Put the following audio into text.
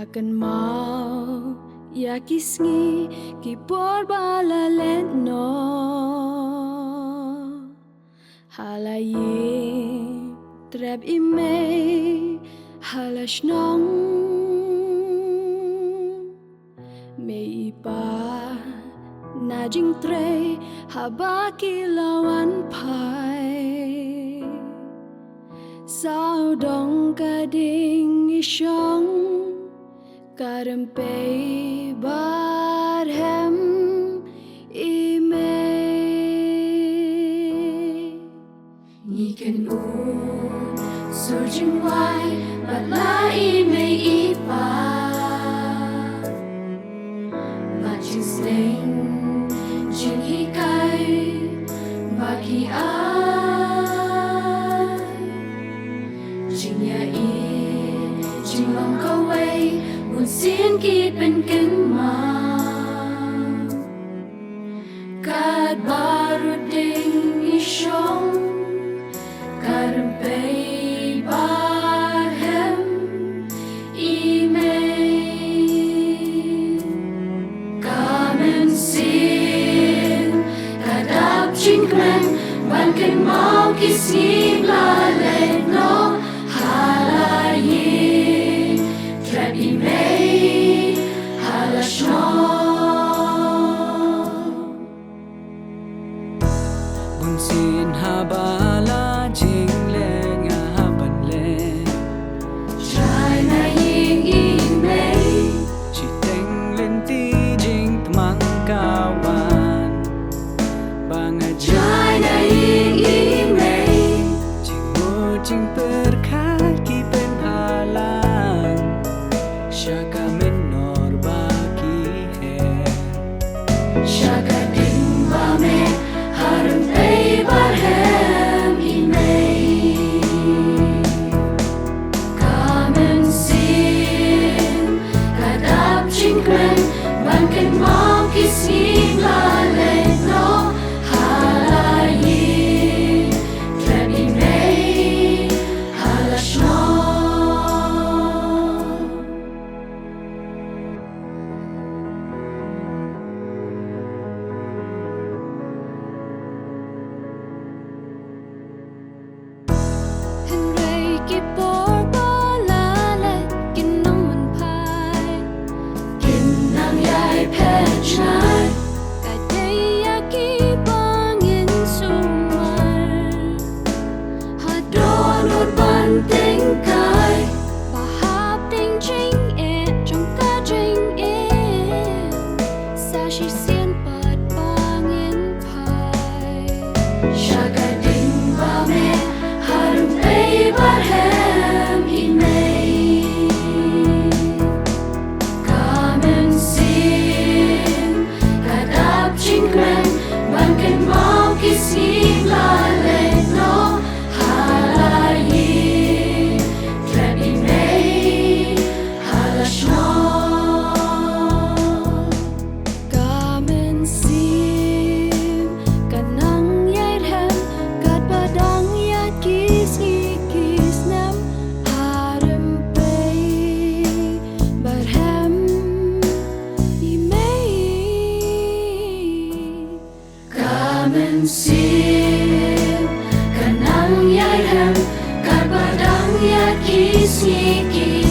kynmaw ya kisngi kipor balaleno halaye trep MEI hala shnong MEI pa na jingtrei haba wanphai Sawdong kading shong RYMPEI RHEM MEI kynud sur jingwai MEI pa ma jingsneng jinghikai Jingiaieit jinglong muốn xin kỳ bên kynmaw kad baru ding shong RYMPEI RHEM MEI kamen sin kadap jingneng ban kynmaw kisngi la leit no halaye trep MEI hala shnong bun sin haba la jingleng haban le trai na iing MEI chỉ teng lên ti jing mang kawan bang trai na iing MEI jing mo jing perkat ki pen halang shaka menor baki he shaka ding ba me RYMPEI RHEM MEI kamen sin kadap jingneng ban kynmaw kisngi la leit no halaye trep MEI hala shnong Henry kipor balalet kinong wanphai kinang yai pechnai kadaya kipangin sumar hadonut banting kai bahap ting jingiaieit trong ka jingiaieit sa shi sien pat pangin pai shaka ding ba me RYMPEI RHEM MEI kamen sin kadap jingneng ban kynmaw kisngi la leit no halaye trep MEI hala shnong kamen sin kanang yait hem kad padang yat kisngi snem RYMPEI RHEM MEI kamen sin kanang yait hem kad padang yat kisngi